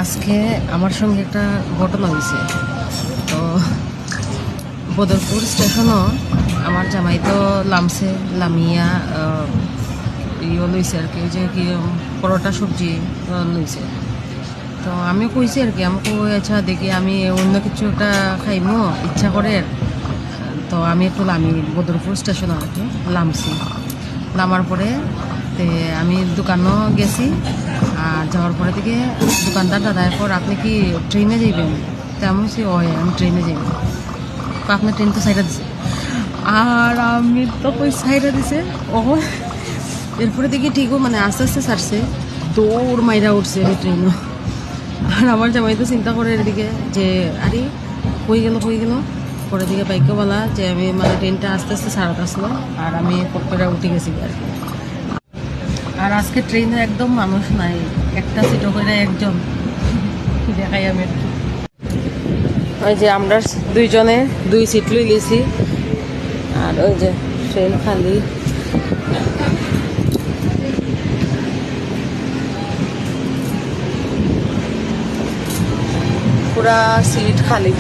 আজকে আমার সঙ্গে একটা ঘটনা হয়েছে। তো বদরপুর স্টেশনও আমার জামাই তো লামছে, লামিয়া লইছে আর কি, যে কি পরোটা সবজি লইছে। তো আমি কইছি আর কি, আমাকে আচ্ছা দেখি আমি অন্য কিছু একটা খাইমো ইচ্ছা করে। তো আমি একটু লামি বদরপুর স্টেশন আর কি লামছি। নামার পরে আমি দোকানও গেছি। আর যাওয়ার পরে থেকে দোকানদার দাদার পর আপনি কি ট্রেনে যাইবেন? তেমন সে হয় আমি ট্রেনে যাইব। আপনার ট্রেন তো সাইডা দিছে, আর আমি তো কই সাইডা দিছে ও। এরপরে দেখি ঠিকও মানে আস্তে আস্তে ছাড়ছে, দৌড় মাইরা উঠছে আমি ট্রেনও। আর আমার জামাই তো চিন্তা করে এদিকে যে আরে হয়ে গেল। পরে দিকে বাইকওয়ালা যে আমি মানে ট্রেনটা আস্তে আস্তে ছাড়াতে আসলো, আর আমি পটপটা উঠে গেছি আর কি। আর আজকে ট্রেনে একদম মানুষ নাই, একটা সিটও করে একজন দেখাই আমি আর কি। ওই যে আমরা দুইজনে দুই সিট লই লিছি, আর ওই যে ট্রেন খালি। পুরা সিট খালি।